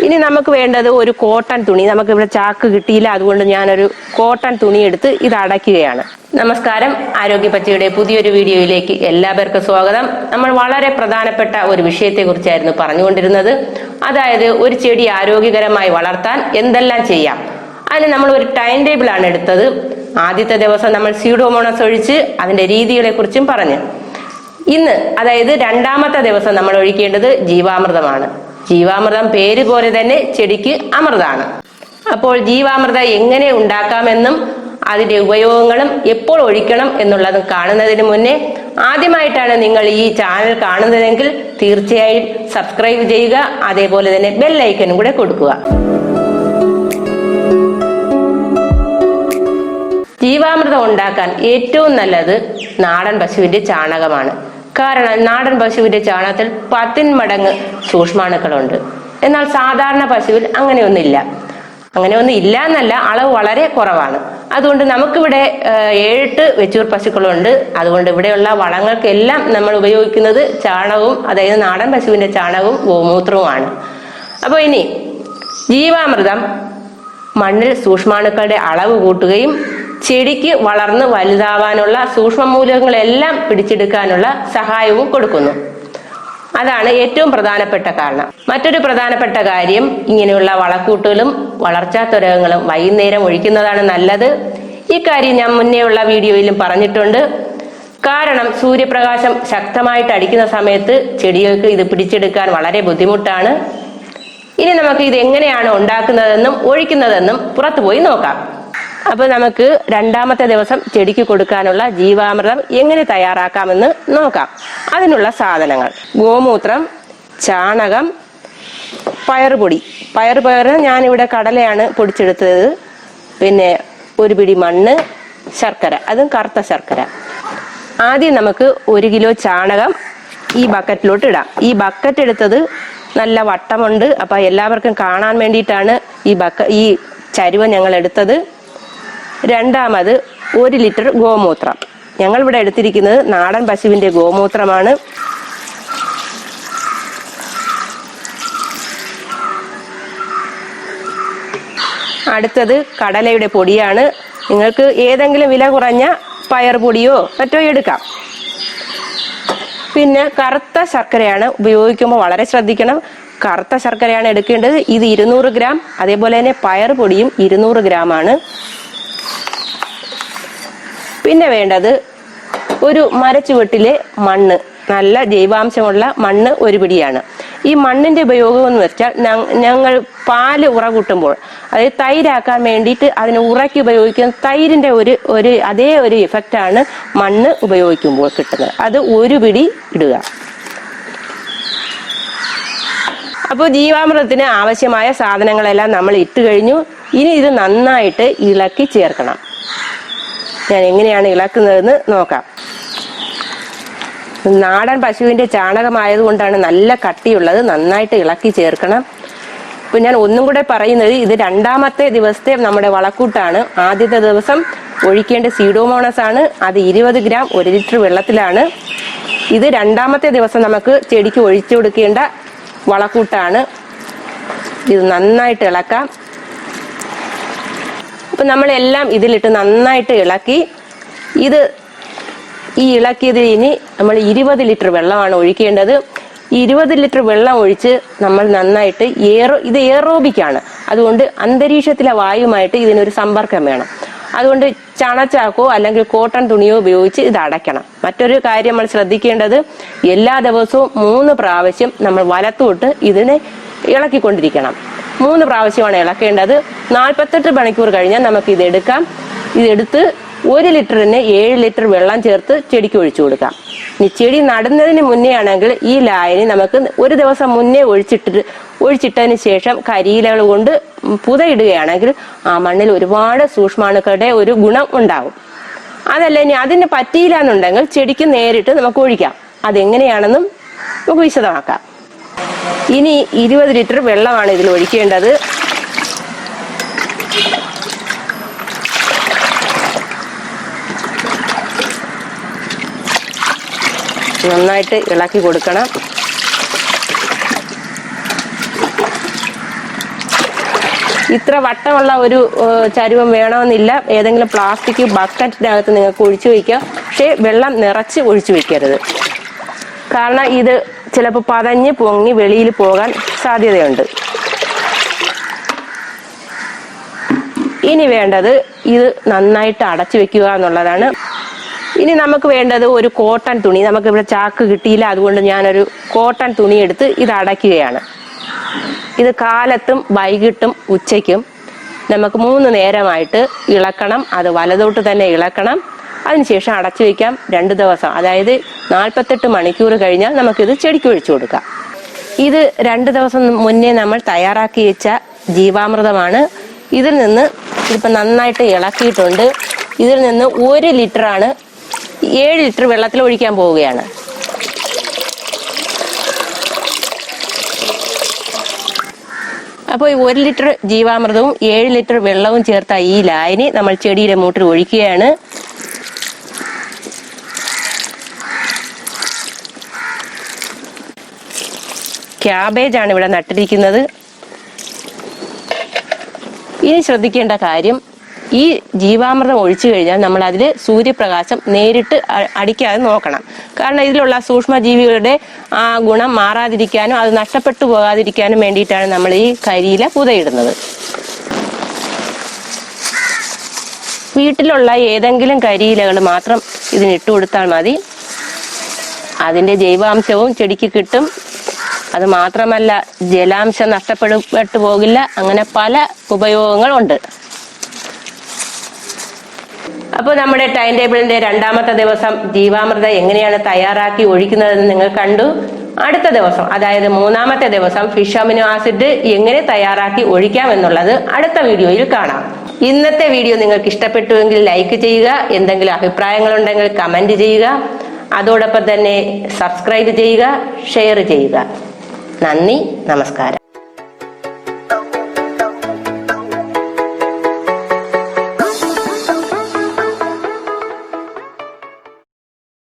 ഇനി നമുക്ക് വേണ്ടത് ഒരു കോട്ടൺ തുണി. നമുക്കിവിടെ ചാക്ക് കിട്ടിയില്ല, അതുകൊണ്ട് ഞാനൊരു കോട്ടൺ തുണി എടുത്ത് ഇത് അടയ്ക്കുകയാണ്. നമസ്കാരം, ആരോഗ്യപച്ചയുടെ പുതിയൊരു വീഡിയോയിലേക്ക് എല്ലാവർക്കും സ്വാഗതം. നമ്മൾ വളരെ പ്രധാനപ്പെട്ട ഒരു വിഷയത്തെ കുറിച്ചായിരുന്നു പറഞ്ഞുകൊണ്ടിരുന്നത്. അതായത് ഒരു ചെടി ആരോഗ്യകരമായി വളർത്താൻ എന്തെല്ലാം ചെയ്യാം. അതിന് നമ്മൾ ഒരു ടൈം ടേബിൾ ആണ് എടുത്തത്. ആദ്യത്തെ ദിവസം നമ്മൾ സ്യൂഡോമോണസ് ഒഴിച്ച് അതിന്റെ രീതികളെ കുറിച്ചും പറഞ്ഞു. ഇന്ന് അതായത് രണ്ടാമത്തെ ദിവസം നമ്മൾ ഒഴിക്കേണ്ടത് ജീവാമൃതമാണ്. ജീവാമൃതം പേര് പോലെ തന്നെ ചെടിക്ക് അമൃതാണ്. അപ്പോൾ ജീവാമൃതം എങ്ങനെ ഉണ്ടാക്കാമെന്നും അതിന്റെ ഉപയോഗങ്ങളും എപ്പോൾ ഒഴിക്കണം എന്നുള്ളതും കാണുന്നതിന് മുന്നേ ആദ്യമായിട്ടാണ് നിങ്ങൾ ഈ ചാനൽ കാണുന്നതെങ്കിൽ തീർച്ചയായും സബ്സ്ക്രൈബ് ചെയ്യുക. അതേപോലെ തന്നെ ബെൽ ഐക്കനും കൂടെ കൊടുക്കുക. ജീവാമൃതം ഉണ്ടാക്കാൻ ഏറ്റവും നല്ലത് നാടൻ പശുവിന്റെ ചാണകമാണ്. കാരണം നാടൻ പശുവിന്റെ ചാണകത്തിൽ 10 മടങ്ങ് സൂക്ഷ്മാണുക്കളുണ്ട്. എന്നാൽ സാധാരണ പശുവിൽ അങ്ങനെയൊന്നുമില്ല. എന്നല്ല, അളവ് വളരെ കുറവാണ്. അതുകൊണ്ട് നമുക്കിവിടെ 7 വെച്ചൂർ പശുക്കളുണ്ട്. അതുകൊണ്ട് ഇവിടെയുള്ള വളങ്ങൾക്കെല്ലാം നമ്മൾ ഉപയോഗിക്കുന്നത് ചാണകവും, അതായത് നാടൻ പശുവിന്റെ ചാണകവും ഗോമൂത്രവുമാണ്. അപ്പോൾ ഇനി ജീവാമൃതം മണ്ണിൽ സൂക്ഷ്മാണുക്കളുടെ അളവ് കൂട്ടുകയും ചെടിക്ക് വളർന്ന് വലുതാവാനുള്ള സൂക്ഷ്മമൂലകങ്ങളെല്ലാം പിടിച്ചെടുക്കാനുള്ള സഹായവും കൊടുക്കുന്നു. അതാണ് ഏറ്റവും പ്രധാനപ്പെട്ട കാരണം. മറ്റൊരു പ്രധാനപ്പെട്ട കാര്യം, ഇങ്ങനെയുള്ള വളക്കൂട്ടുകളും വളർച്ചാ ത്വരകങ്ങളും വൈകുന്നേരം ഒഴിക്കുന്നതാണ് നല്ലത്. ഈ കാര്യം ഞാൻ മുന്നേയുള്ള വീഡിയോയിലും പറഞ്ഞിട്ടുണ്ട്. കാരണം സൂര്യപ്രകാശം ശക്തമായിട്ട് അടിക്കുന്ന സമയത്ത് ചെടികൾക്ക് ഇത് പിടിച്ചെടുക്കാൻ വളരെ ബുദ്ധിമുട്ടാണ്. ഇനി നമുക്ക് ഇത് എങ്ങനെയാണ് ഉണ്ടാക്കുന്നതെന്നും ഒഴിക്കുന്നതെന്നും പുറത്തു പോയി നോക്കാം. അപ്പൊ നമുക്ക് രണ്ടാമത്തെ ദിവസം ചെടിക്ക് കൊടുക്കാനുള്ള ജീവാമൃതം എങ്ങനെ തയ്യാറാക്കാമെന്ന് നോക്കാം. അതിനുള്ള സാധനങ്ങൾ: ഗോമൂത്രം, ചാണകം, പയറുപൊടി. പയറുപയറിന് ഞാനിവിടെ കടലയാണ് പൊടിച്ചെടുത്തത്. പിന്നെ ഒരു പിടി മണ്ണ്, ശർക്കര, അതും കറുത്ത ശർക്കര. ആദ്യം നമുക്ക് 1 കിലോ ചാണകം ഈ ബക്കറ്റിലോട്ട് ഇടാം. ഈ ബക്കറ്റ് എടുത്തത് നല്ല വട്ടമുണ്ട്. അപ്പൊ എല്ലാവർക്കും കാണാൻ വേണ്ടിയിട്ടാണ് ഈ ചരുവ ഞങ്ങൾ എടുത്തത്. രണ്ടാമത് 1 ലിറ്റർ ഗോമൂത്രം. ഞങ്ങൾ ഇവിടെ എടുത്തിരിക്കുന്നത് നാടൻ പശുവിന്റെ ഗോമൂത്രമാണ്. അടുത്തത് കടലയുടെ പൊടിയാണ്. നിങ്ങൾക്ക് ഏതെങ്കിലും വില കുറഞ്ഞ പയർ പൊടിയോ മറ്റോ എടുക്കാം. പിന്നെ കറുത്ത ശർക്കരയാണ് ഉപയോഗിക്കുമ്പോൾ വളരെ ശ്രദ്ധിക്കണം. കറുത്ത ശർക്കരയാണ് എടുക്കേണ്ടത്. ഇത് 200 ഗ്രാം. അതേപോലെ തന്നെ പയർ പൊടിയും 200 ഗ്രാം ആണ്. പിന്നെ വേണ്ടത് ഒരു മരച്ചുവട്ടിലെ മണ്ണ്, നല്ല ജൈവാംശമുള്ള മണ്ണ് 1 പിടിയാണ്. ഈ മണ്ണിന്റെ ഉപയോഗം എന്ന് വെച്ചാൽ ഞങ്ങൾ പാല് ഉറ കൂട്ടുമ്പോൾ, അതായത് തൈരാക്കാൻ വേണ്ടിയിട്ട് അതിന് ഉറയ്ക്ക് ഉപയോഗിക്കുന്ന തൈരിന്റെ അതേ ഒരു ഇഫക്റ്റ് ആണ് മണ്ണ് ഉപയോഗിക്കുമ്പോൾ കിട്ടുന്നത്. അത് 1 പിടി ഇടുക. അപ്പോൾ ജീവാമൃതത്തിന് ആവശ്യമായ സാധനങ്ങളെല്ലാം നമ്മൾ ഇട്ട് കഴിഞ്ഞു. ഇനി ഇത് നന്നായിട്ട് ഇളക്കി ചേർക്കണം. ഞാൻ എങ്ങനെയാണ് ഇളക്കുന്നതെന്ന് നോക്കാം. നാടൻ പശുവിന്റെ ചാണകമായതുകൊണ്ടാണ് നല്ല കട്ടിയുള്ളത്. നന്നായിട്ട് ഇളക്കി ചേർക്കണം. ഇപ്പൊ ഞാൻ ഒന്നും കൂടെ പറയുന്നത്, ഇത് രണ്ടാമത്തെ ദിവസത്തെ നമ്മുടെ വളക്കൂട്ടാണ്. ആദ്യത്തെ ദിവസം ഒഴിക്കേണ്ട സ്യൂഡോമോണസ് ആണ്. അത് 20 ഗ്രാം 1 ലിറ്റർ വെള്ളത്തിലാണ്. ഇത് രണ്ടാമത്തെ ദിവസം നമുക്ക് ചെടിക്ക് ഒഴിച്ചു കൊടുക്കേണ്ട വളക്കൂട്ടാണ്. ഇത് നന്നായിട്ട് ഇളക്കാം. അപ്പൊ നമ്മളെല്ലാം ഇതിലിട്ട് നന്നായിട്ട് ഇളക്കി. ഈ ഇളക്കിയതിൽ ഇനി നമ്മൾ 20 ലിറ്റർ വെള്ളമാണ് ഒഴിക്കേണ്ടത്. 20 ലിറ്റർ വെള്ളം ഒഴിച്ച് നമ്മൾ നന്നായിട്ട് ഇത് എയറോബിക്കാണ്. അതുകൊണ്ട് അന്തരീക്ഷത്തിലെ വായുമായിട്ട് ഇതിനൊരു സമ്പർക്കം വേണം. അതുകൊണ്ട് ചണച്ചാക്കോ അല്ലെങ്കിൽ കോട്ടൺ തുണിയോ ഉപയോഗിച്ച് ഇത് അടയ്ക്കണം. മറ്റൊരു കാര്യം നമ്മൾ ശ്രദ്ധിക്കേണ്ടത്, എല്ലാ ദിവസവും 3 പ്രാവശ്യം നമ്മൾ വലത്തോട്ട് ഇതിനെ ഇളക്കിക്കൊണ്ടിരിക്കണം. 3 പ്രാവശ്യമാണ് ഇളക്കേണ്ടത്. 48 മണിക്കൂർ കഴിഞ്ഞാൽ നമുക്ക് ഇത് എടുക്കാം. ഇതെടുത്ത് 1 ലിറ്ററിന് 7 ലിറ്റർ വെള്ളം ചേർത്ത് ചെടിക്ക് ഒഴിച്ചു കൊടുക്കാം. ഇനി ചെടി നടുന്നതിന് മുന്നേ ആണെങ്കിൽ ഈ ലായനി നമുക്ക് 1 ദിവസം മുന്നേ ഒഴിച്ചിട്ടതിന് ശേഷം കരിയിലകൾ കൊണ്ട് പുതയിടുകയാണെങ്കിൽ ആ മണ്ണിൽ ഒരുപാട് സൂക്ഷ്മാണുക്കളുടെ ഒരു ഗുണം ഉണ്ടാവും. അതല്ല ഇനി അതിന് പറ്റിയില്ല എന്നുണ്ടെങ്കിൽ ചെടിക്ക് നേരിട്ട് നമുക്ക് ഒഴിക്കാം. അതെങ്ങനെയാണെന്നും നമുക്ക് വിശദമാക്കാം. ഇനി 20 ലിറ്റർ വെള്ളമാണ് ഇതിൽ ഒഴിക്കേണ്ടത്. നന്നായിട്ട് ഇളക്കി കൊടുക്കണം. ഇത്ര വട്ടമുള്ള ഒരു ചരുവം വേണമെന്നില്ല. ഏതെങ്കിലും പ്ലാസ്റ്റിക് ബക്കറ്റിനകത്ത് നിങ്ങൾക്ക് ഒഴിച്ചു വയ്ക്കാം. പക്ഷേ വെള്ളം നിറച്ച് ഒഴിച്ചു വയ്ക്കരുത്. കാരണം ഇത് ചിലപ്പോൾ പതഞ്ഞ് പൊങ്ങി വെളിയിൽ പോകാൻ സാധ്യതയുണ്ട്. ഇനി വേണ്ടത് ഇത് നന്നായിട്ട് അടച്ചു വെക്കുക എന്നുള്ളതാണ്. ഇനി നമുക്ക് വേണ്ടത് ഒരു കോട്ടൺ തുണി. നമുക്കിവിടെ ചാക്ക് കിട്ടിയില്ല, അതുകൊണ്ട് ഞാനൊരു കോട്ടൺ തുണി എടുത്ത് ഇത് അടയ്ക്കുകയാണ്. ഇത് കാലത്തും വൈകിട്ടും ഉച്ചയ്ക്കും നമുക്ക് 3 നേരമായിട്ട് ഇളക്കണം. അത് വലതോട്ട് തന്നെ ഇളക്കണം. അതിനുശേഷം അടച്ചു വയ്ക്കാം 2 ദിവസം. അതായത് 48 മണിക്കൂർ കഴിഞ്ഞാൽ നമുക്കിത് ചെടിക്ക് ഒഴിച്ചു കൊടുക്കാം. ഇത് 2 ദിവസം മുന്നേ നമ്മൾ തയ്യാറാക്കി വെച്ച ജീവാമൃതമാണ്. ഇതിൽ നിന്ന് ഇതിപ്പോൾ നന്നായിട്ട് ഇളക്കിയിട്ടുണ്ട്. ഇതിൽ നിന്ന് 1 ലിറ്ററാണ് 7 ലിറ്റർ വെള്ളത്തിൽ ഒഴിക്കാൻ പോവുകയാണ്. അപ്പോൾ 1 ലിറ്റർ ജീവാമൃതവും 7 ലിറ്റർ വെള്ളവും ചേർത്ത ഈ ലായനി നമ്മൾ ചെടിയുടെ മൂട്ടിൽ ഒഴിക്കുകയാണ്. ക്യാബേജാണ് ഇവിടെ നട്ടിരിക്കുന്നത്. ഇനി ശ്രദ്ധിക്കേണ്ട കാര്യം, ഈ ജീവാമൃതം ഒഴിച്ചു കഴിഞ്ഞാൽ നമ്മൾ അതിൽ സൂര്യപ്രകാശം നേരിട്ട് അടിക്കാതെ നോക്കണം. കാരണം ഇതിലുള്ള സൂക്ഷ്മജീവികളുടെ ആ ഗുണം മാറാതിരിക്കാനും അത് നഷ്ടപ്പെട്ടു പോകാതിരിക്കാനും വേണ്ടിയിട്ടാണ് നമ്മൾ ഈ കരിയില പുതയിടുന്നത്. വീട്ടിലുള്ള ഏതെങ്കിലും കരിയിലകൾ മാത്രം ഇതിനിട്ട് കൊടുത്താൽ മതി. അതിൻ്റെ ജൈവാംശവും ചെടിക്ക് കിട്ടും. അത് മാത്രമല്ല, ജലാംശം നഷ്ടപ്പെട്ടു പോകില്ല. അങ്ങനെ പല ഉപയോഗങ്ങളുണ്ട്. അപ്പോൾ നമ്മുടെ ടൈം ടേബിളിന്റെ 2ാമത്തെ ദിവസം ജീവാമൃതം എങ്ങനെയാണ് തയ്യാറാക്കി ഒഴിക്കുന്നതെന്ന് നിങ്ങൾ കണ്ടു. അടുത്ത ദിവസം, അതായത് 3ാമത്തെ ദിവസം ഫിഷ് അമിനോ ആസിഡ് എങ്ങനെ തയ്യാറാക്കി ഒഴിക്കാം എന്നുള്ളത് അടുത്ത വീഡിയോയിൽ കാണാം. ഇന്നത്തെ വീഡിയോ നിങ്ങൾക്ക് ഇഷ്ടപ്പെട്ടുവെങ്കിൽ ലൈക്ക് ചെയ്യുക. എന്തെങ്കിലും അഭിപ്രായങ്ങളുണ്ടെങ്കിൽ കമന്റ് ചെയ്യുക. അതോടൊപ്പം തന്നെ സബ്സ്ക്രൈബ് ചെയ്യുക, ഷെയർ ചെയ്യുക. നന്ദി, നമസ്കാരം.